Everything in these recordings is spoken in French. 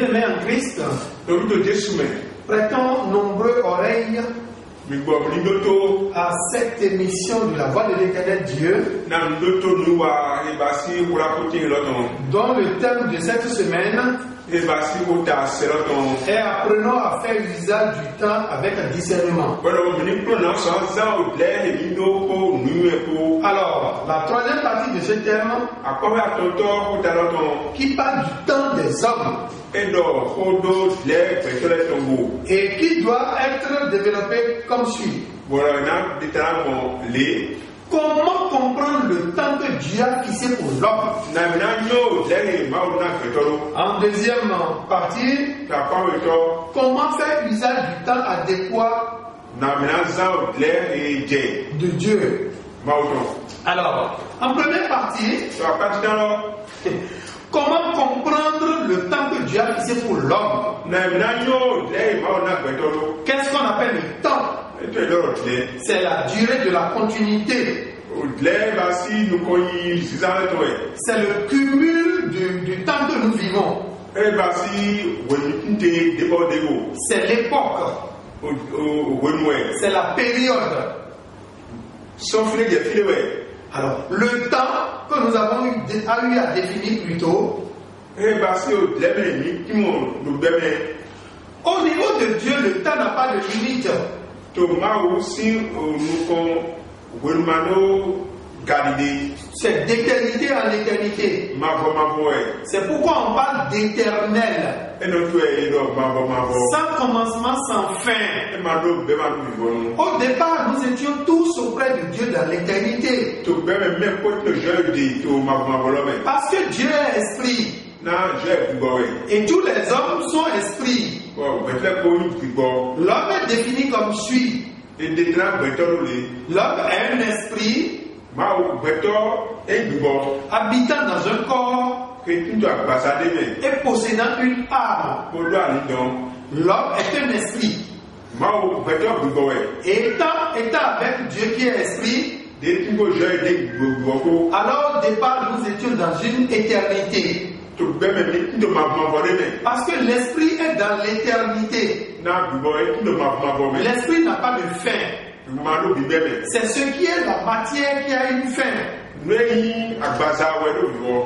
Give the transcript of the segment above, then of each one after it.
Bien-aimés en Christ, prêtons nombreux oreilles à cette émission de la Voix de l'Éternel Dieu, dont le thème de cette semaine est apprenons à faire usage du temps avec un discernement. Alors, la troisième partie de ce thème qui parle du temps des hommes et qui doit être développé comme suit. Comment comprendre le temps que Dieu a fixé pour l'homme? En deuxième partie, comment faire usage du temps adéquat de Dieu? Alors, en première partie, comment comprendre le temps que Dieu a fixé pour l'homme? Qu'est-ce qu'on appelle le temps? C'est la durée de la continuité. C'est le cumul du temps que nous vivons. C'est l'époque. C'est la période. Alors, le temps que nous avons eu à définir plus tôt, au niveau de Dieu, le temps n'a pas de limite. C'est d'éternité en éternité. C'est pourquoi on parle d'éternel. Sans commencement, sans fin. Au départ, nous étions tous auprès de Dieu dans l'éternité. Parce que Dieu est esprit. Et tous les hommes sont esprits. L'homme est défini comme suit. L'homme est un esprit habitant dans un corps et possédant une âme. L'homme est un esprit. Et étant avec Dieu qui est esprit, alors au départ nous étions dans une éternité. Parce que l'esprit est dans l'éternité. L'esprit n'a pas de fin. C'est ce qui est la matière qui a une fin.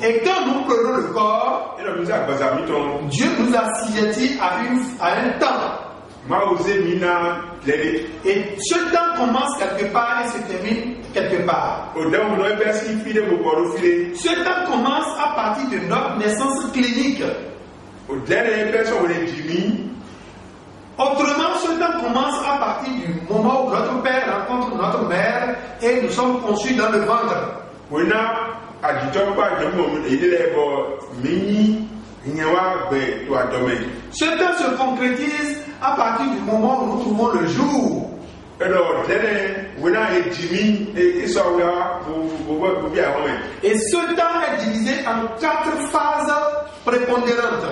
Et quand nous prenons le corps, Dieu nous a assujettis à un temps. Et ce temps commence quelque part et se termine quelque part. Ce temps commence à partir de notre naissance clinique. Autrement, ce temps commence à partir du moment où notre père rencontre notre mère et nous sommes conçus dans le ventre. Ce temps se concrétise à partir du moment où nous trouvons le jour. Et ce temps est divisé en 4 phases prépondérantes.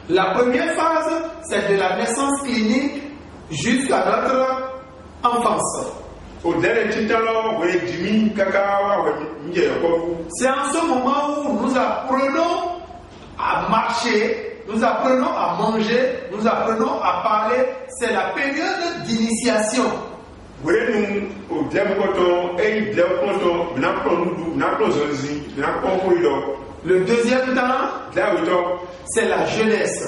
La première phase, c'est de la naissance clinique jusqu'à notre enfance. C'est en ce moment où nous apprenons à marcher, nous apprenons à manger, nous apprenons à parler. C'est la période d'initiation. Le deuxième temps, c'est la jeunesse.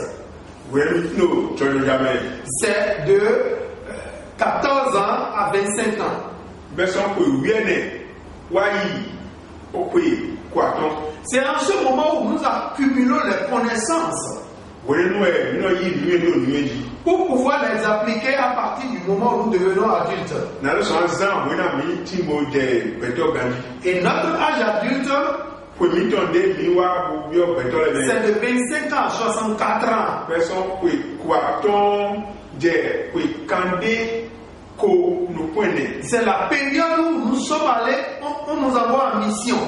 C'est de 14 ans à 25 ans. C'est en ce moment où nous accumulons les connaissances pour pouvoir les appliquer à partir du moment où nous devenons adultes. Et notre âge adulte, c'est de 25 ans à 64 ans. C'est la période où nous sommes allés, où nous avons en mission.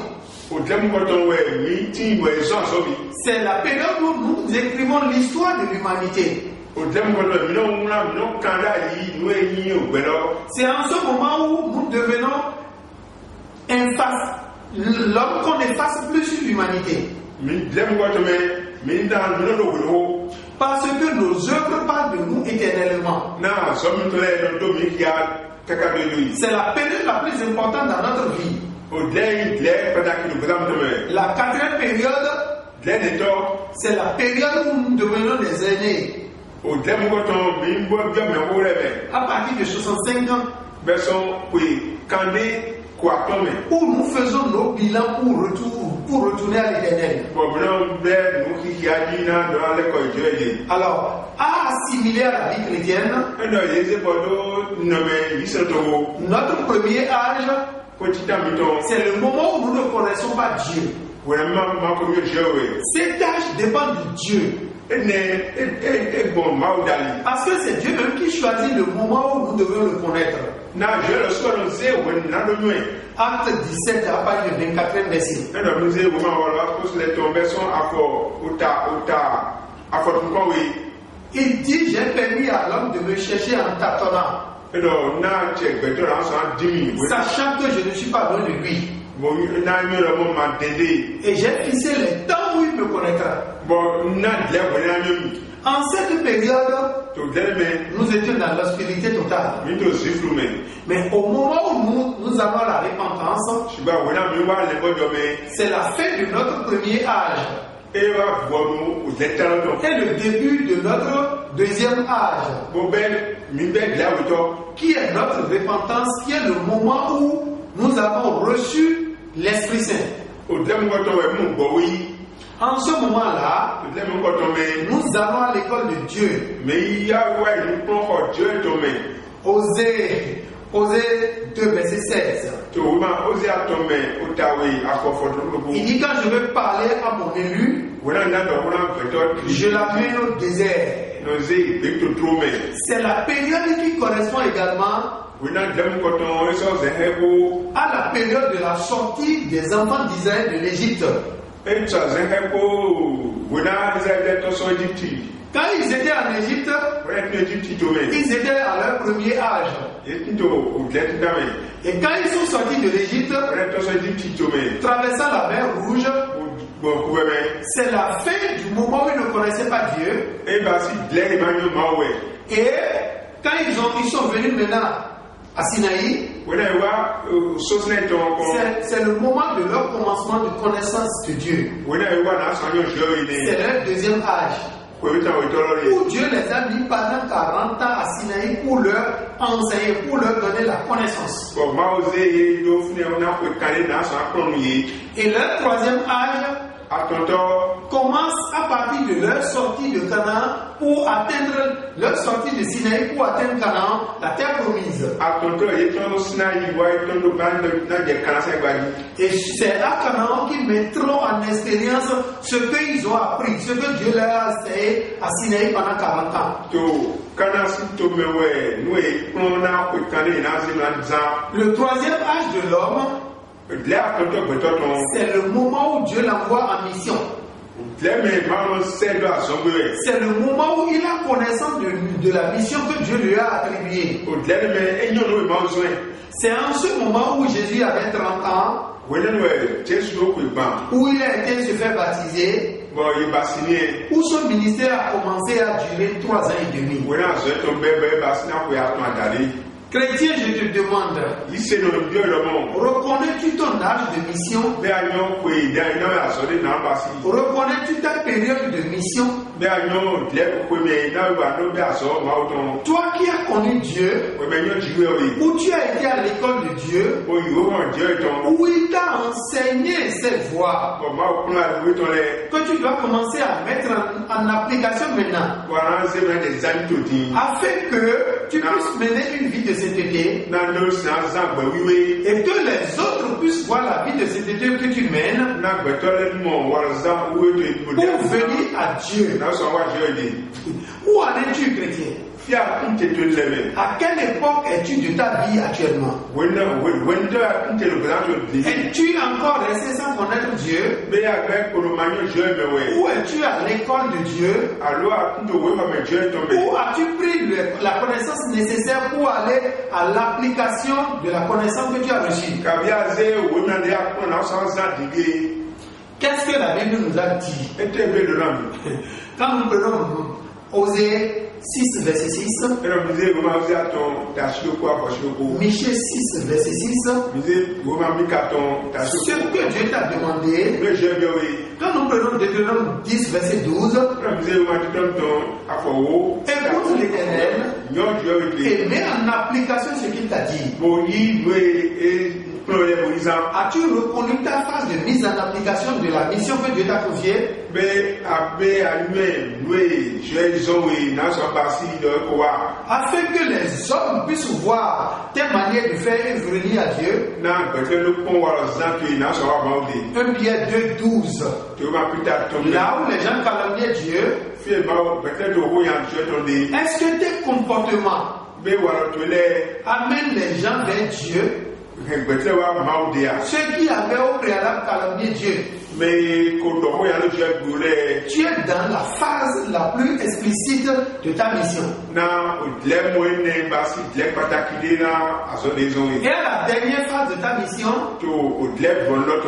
C'est la période où nous écrivons l'histoire de l'humanité. C'est en ce moment où nous devenons l'homme qu'on n'efface plus sur l'humanité. Parce que nos œuvres parlent de nous éternellement. C'est la période la plus importante dans notre vie. La quatrième période, c'est la période où nous devenons des aînés. À partir de 65 ans, où nous faisons nos bilans pour retourner à l'éternel. Alors, à assimiler à la vie chrétienne, notre premier âge, c'est le moment où nous ne connaissons pas Dieu. Cet âge dépend de Dieu. Parce que c'est Dieu même qui choisit le moment où nous devons le connaître. Acte 17 à partir du 24e verset. Il dit, j'ai permis à l'homme de me chercher en tâtonnant, sachant que je ne suis pas loin de lui. Et j'ai fixé les temps où il me connaîtra. En cette période, nous étions dans l'obscurité totale. Mais au moment où nous avons la repentance, c'est la fin de notre premier âge et le début de notre deuxième âge, qui est notre repentance, qui est le moment où nous avons reçu l'Esprit Saint. En ce moment-là, nous allons à l'école de Dieu. Osée 2, verset 16. Il dit, quand je veux parler à mon élu, je l'amène au désert. C'est la période qui correspond également à la période de la sortie des enfants d'Israël de l'Égypte. Quand ils étaient en Égypte, ils étaient à leur premier âge. Et quand ils sont sortis de l'Égypte, traversant la mer Rouge, c'est la fin du moment où ils ne connaissaient pas Dieu. Et quand ils sont venus maintenant à Sinaï, c'est le moment de leur commencement de connaissance de Dieu. C'est leur deuxième âge, où Dieu les a mis pendant 40 ans à Sinaï pour leur enseigner, pour leur donner la connaissance. Et leur troisième âge commence à partir de leur sortie de Canaan pour atteindre leur sortie de Sinaï pour atteindre Canaan, la terre promise. Et c'est à Canaan qu'ils mettront en expérience ce qu'ils ont appris, ce que Dieu leur a enseigné à Sinaï pendant 40 ans. Le troisième âge de l'homme, c'est le moment où Dieu l'envoie en mission. C'est le moment où il a connaissance de la mission que Dieu lui a attribuée. C'est en ce moment où Jésus avait 30 ans, où il a été se faire baptiser, où son ministère a commencé à durer 3 ans et demi. Chrétien, je te demande, reconnais-tu ton âge de mission? Reconnais-tu ta période de mission? Toi qui as connu Dieu, où tu as été à l'école de Dieu, où il t'a enseigné cette voie, que tu dois commencer à mettre en application maintenant, afin que tu puisses mener une vie de sainteté et que les autres puissent voir la vie de sainteté que tu mènes pour venir à Dieu. Où en es-tu, chrétien? À quelle époque es-tu de ta vie actuellement? Es-tu encore resté sans connaître Dieu? Ou es-tu à l'école de Dieu? Ou as-tu pris la connaissance nécessaire pour aller à l'application de la connaissance que tu as reçue? Qu'est-ce que la Bible nous a dit? Quand nous prenons Osée 6, verset 6, Michée 6, verset 6, ce que Dieu t'a demandé, quand nous prenons Deutéronome 10, verset 12, écoute l'Éternel et mets en application ce qu'il t'a dit. As-tu reconnu ta phase de mise en application de la mission que Dieu t'a confiée? Afin que les hommes puissent voir tes manières de faire et venir à Dieu. 1 Pierre 2, 12. Là où les gens calomniaient Dieu, est-ce que tes comportements amènent les gens vers Dieu? Ceux qui avaient au préalable calomnié Dieu, tu es dans la phase la plus explicite de ta mission. Et à la dernière phase de ta mission,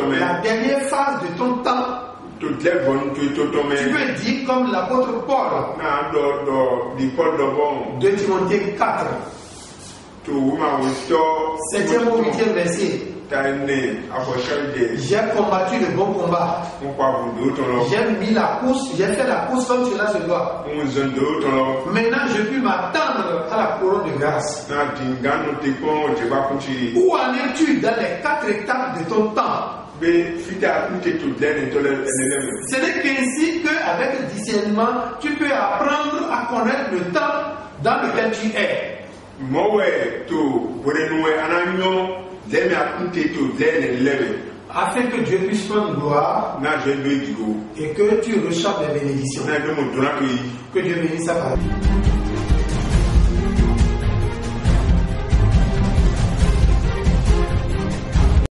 la dernière phase de ton temps, tu peux dire comme l'apôtre Paul, 2 Timothée 4, 7e ou 8e verset. J'ai combattu le bon combat. J'ai mis la course, j'ai fait la course comme cela se doit. Maintenant, je puis m'attendre à la couronne de grâce. Où en es-tu dans les 4 étapes de ton temps? Ce n'est qu'ainsi qu'avec le discernement, tu peux apprendre à connaître le temps dans lequel tu es. Afin que Dieu puisse prendre gloire et que tu reçoives des bénédictions. Que Dieu bénisse sa parole.